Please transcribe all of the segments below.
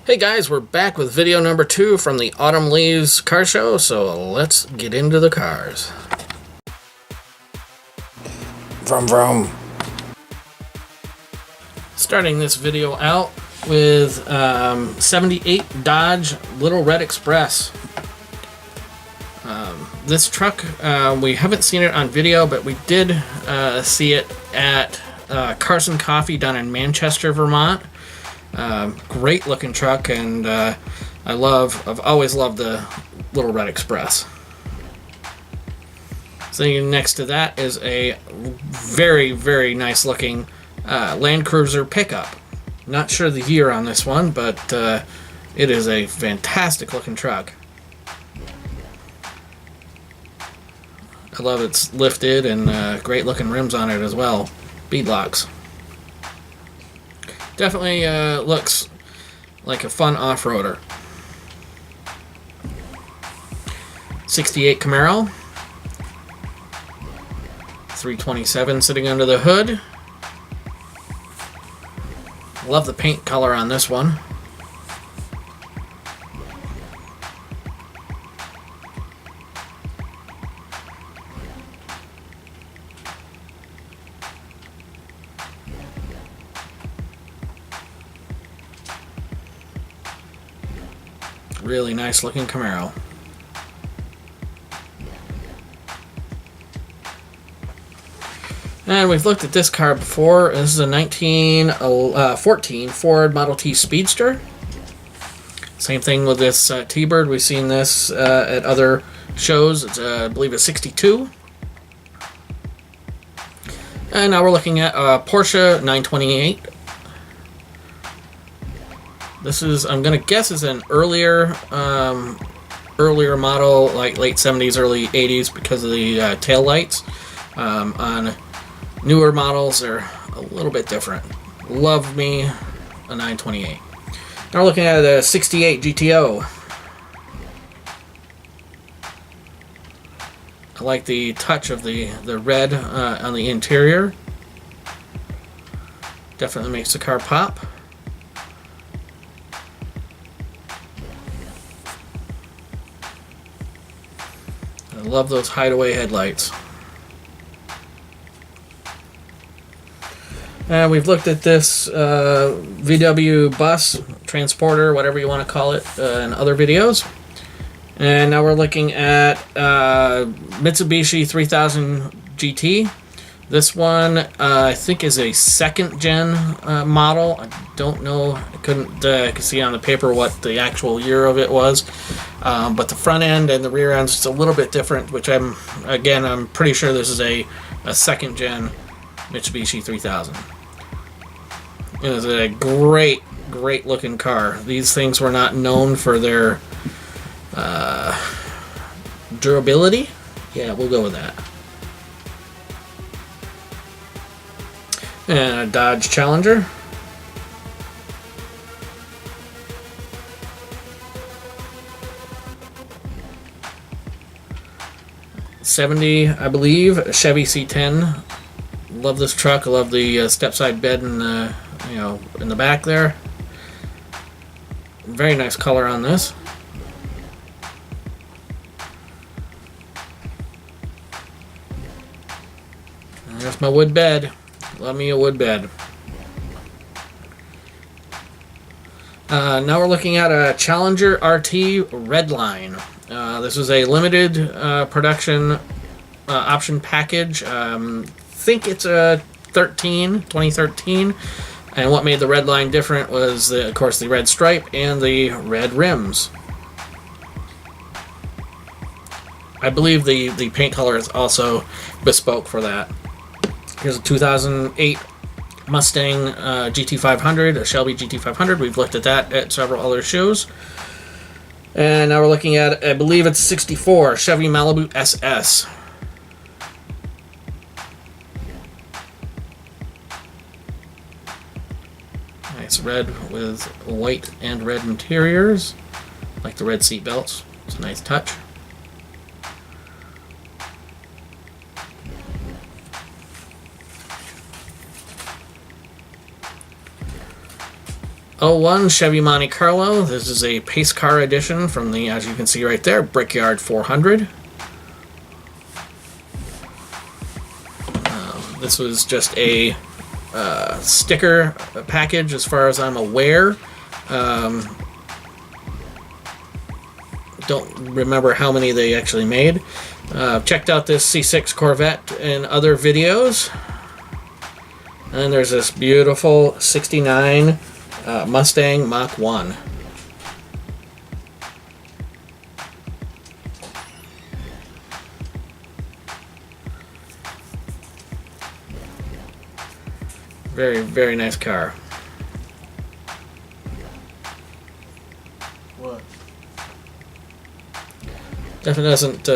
Hey guys, we're back with video number 2 from the Autumn Leaves car show, so let's get into the cars. Vroom vroom. Starting this video out with 78 Dodge Little Red Express. This truck, we haven't seen it on video, but we did see it at Carson Coffee down in Manchester, Vermont. Great looking truck, and I've always loved the Little Red Express. Sitting next to that is a very, very nice looking Land Cruiser pickup. Not sure the year on this one, but it is a fantastic looking truck. I love it's lifted and great looking rims on it as well. Beadlocks. Definitely looks like a fun off-roader. 68 Camaro. 327 sitting under the hood. Love the paint color on this one. Really nice looking Camaro. And we've looked at this car before. This is a 1914 Ford Model T Speedster. Same thing with this T-Bird. We've seen this at other shows. It's I believe a 62. And now we're looking at a Porsche 928. This is, I'm gonna guess, is an earlier model, like late 70s, early 80s, because of the tail lights. On newer models, they're a little bit different. Love me a 928. Now we're looking at a 68 GTO. I like the touch of the red on the interior. Definitely makes the car pop. I love those hideaway headlights. And we've looked at this VW bus, transporter, whatever you want to call it, in other videos. And now we're looking at Mitsubishi 3000 GT. This one, I think, is a second-gen model. I don't know. I couldn't see on the paper what the actual year of it was. But the front end and the rear end is a little bit different, which I'm pretty sure this is a second-gen Mitsubishi 3000. It is a great, great looking car. These things were not known for their durability. Yeah, we'll go with that. And a Dodge Challenger. '70, I believe, a Chevy C10. Love this truck. I love the step-side bed in the, in the back there. Very nice color on this. And there's my wood bed. Love me a wood bed. Now we're looking at a Challenger RT Redline. This is a limited production option package. Think it's a 2013. And what made the Redline different was, of course, the red stripe and the red rims. I believe the paint color is also bespoke for that. Here's a 2008 Mustang Gt500, a Shelby Gt500. We've looked at that at several other shows. And now we're looking at, I believe it's 64, Chevy Malibu Ss. Nice red with white and red interiors. Like the red seat belts. It's a nice touch. '01 Chevy Monte Carlo. This is a pace car edition from the, as you can see right there, Brickyard 400. This was just a sticker package as far as I'm aware. Don't remember how many they actually made. Checked out this C6 Corvette in other videos. And there's this beautiful 69 Mustang Mach One. Very, very nice car. What? Definitely doesn't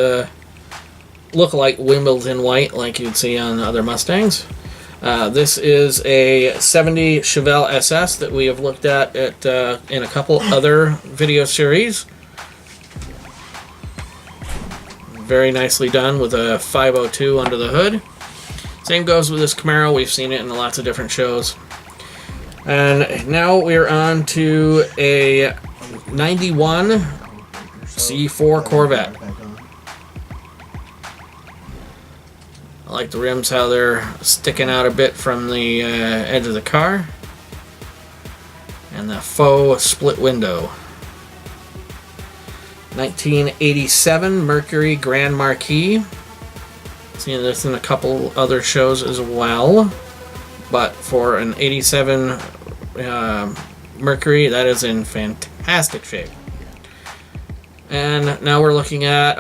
look like Wimbledon white like you'd see on other Mustangs. This is a 70 Chevelle Ss that we have looked at in a couple other video series. Very nicely done with a 502 under the hood. Same goes with this Camaro. We've seen it in lots of different shows. And now we're on to a 91 C4 Corvette. I like the rims, how they're sticking out a bit from the edge of the car. And the faux split window. 1987 Mercury Grand Marquis. Seen this in a couple other shows as well. But for an 87 Mercury, that is in fantastic shape. And now we're looking at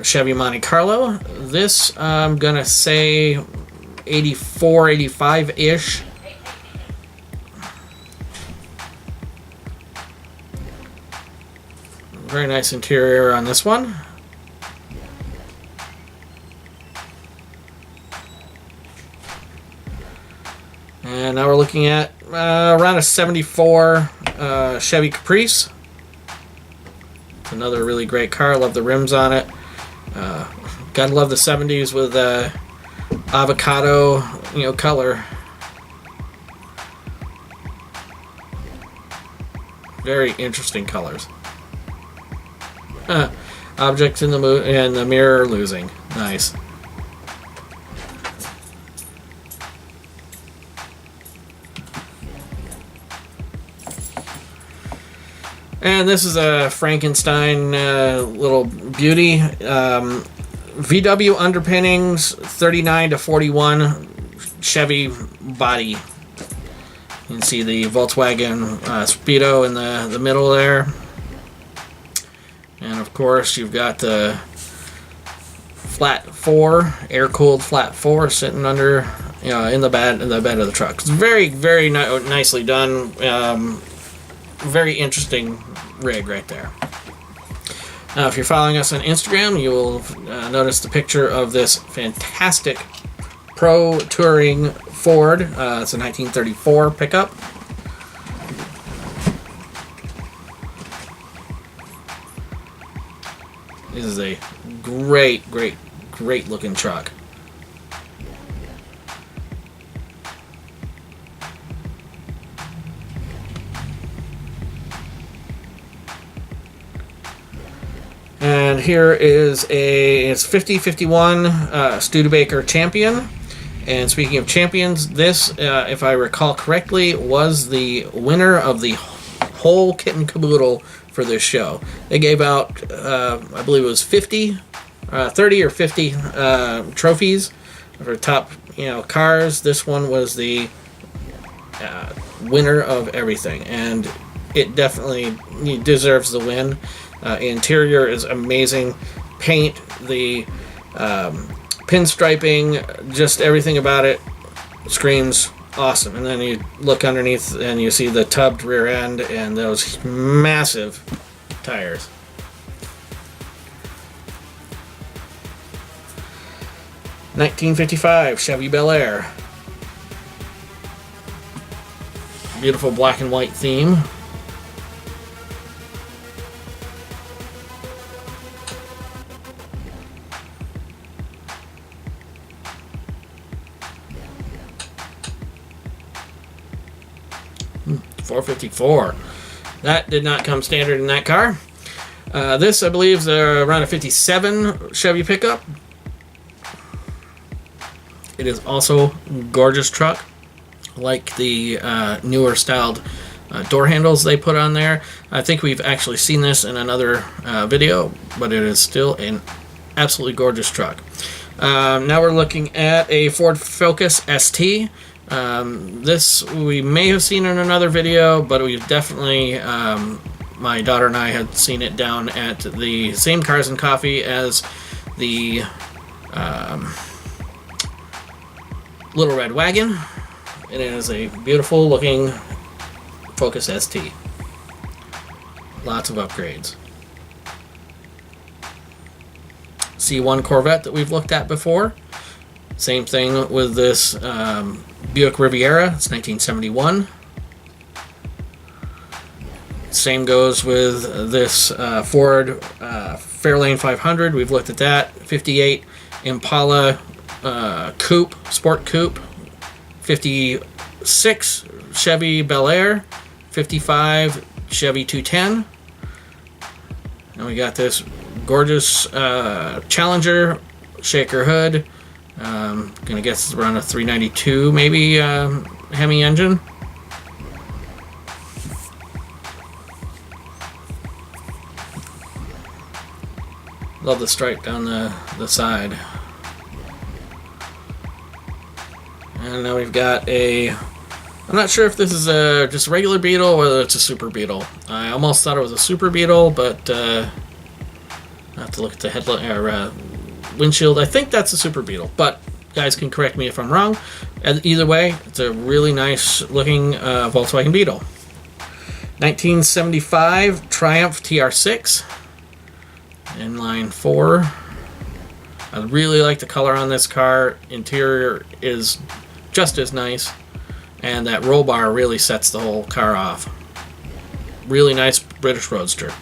Chevy Monte Carlo. This, I'm going to say 84, 85-ish. Very nice interior on this one. And now we're looking at around a 74 Chevy Caprice. Another really great car. Love the rims on it. Gotta love the 70s with avocado, color. Very interesting colors. Objects in the and the mirror losing. Nice. And this is a Frankenstein little beauty. VW underpinnings, 39 to 41 Chevy body. You can see the Volkswagen Speedo in the middle there. And of course you've got the flat 4, air-cooled flat 4 sitting under, in the bed of the truck. It's very, very nicely done. Very interesting rig right there. Now, if you're following us on Instagram, you will notice the picture of this fantastic Pro Touring Ford. It's a 1934 pickup. This is a great, great, great looking truck. And here is it's 50-51 Studebaker Champion. And speaking of champions, this, if I recall correctly, was the winner of the whole kit and caboodle for this show. They gave out, I believe it was 30 or 50 trophies for top, cars. This one was the winner of everything, and it definitely deserves the win. Interior is amazing. Paint, the pinstriping, just everything about it screams awesome. And then you look underneath and you see the tubbed rear end and those massive tires. '55 Chevy Bel Air. Beautiful black and white theme. 454. That did not come standard in that car. This, I believe, is around a 57 Chevy pickup. It is also a gorgeous truck, like the newer styled door handles they put on there. I think we've actually seen this in another video, but it is still an absolutely gorgeous truck. Now we're looking at a Ford Focus ST. This we may have seen in another video, but we've definitely, my daughter and I had seen it down at the same Cars and Coffee as the Little Red Wagon. It is a beautiful looking Focus ST. Lots of upgrades. C1 Corvette that we've looked at before. Same thing with this Buick Riviera. It's 1971. Same goes with this Ford Fairlane 500. We've looked at that. 58 Impala Coupe, Sport Coupe. 56 Chevy Bel Air. 55 Chevy 210. And we got this gorgeous Challenger shaker hood. Gonna guess it's around a 392 maybe Hemi engine. Love the stripe down the side. And now we've got a, I'm not sure if this is just a regular Beetle or whether it's a Super Beetle. I almost thought it was a Super Beetle, but I have to look at the headlight or windshield. I think that's a Super Beetle, but guys can correct me if I'm wrong. Either way, it's a really nice looking Volkswagen Beetle. 1975 Triumph TR6 inline 4. I really like the color on this car. Interior is just as nice, and that roll bar really sets the whole car off. Really nice British Roadster.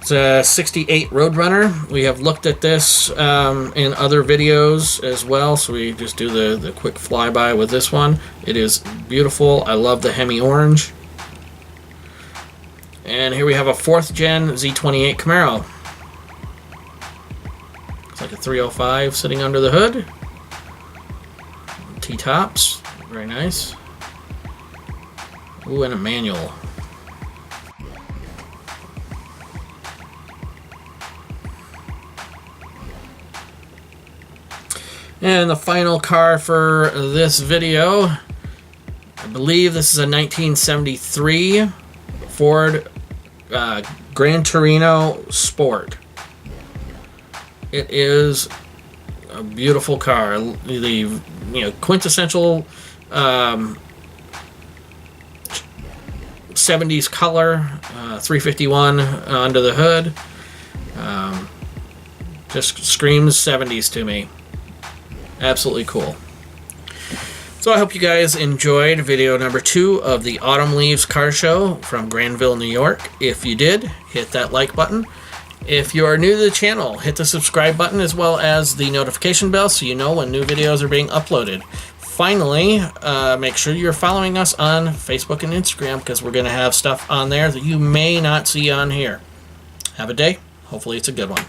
It's a 68 Roadrunner. We have looked at this in other videos as well, so we just do the quick flyby with this one. It is beautiful. I love the Hemi orange. And here we have a 4th gen Z28 Camaro. It's like a 305 sitting under the hood. T-tops, very nice. Ooh, and a manual. And the final car for this video, I believe this is a 1973 Ford Gran Torino Sport. It is a beautiful car. The quintessential 70s color, 351 under the hood. Just screams 70s to me. Absolutely cool. So I hope you guys enjoyed video number 2 of the Autumn Leaves Car Show from Granville, New York. If you did, hit that like button. If you are new to the channel, hit the subscribe button as well as the notification bell so you know when new videos are being uploaded. Finally, make sure you're following us on Facebook and Instagram because we're going to have stuff on there that you may not see on here. Have a day. Hopefully it's a good one.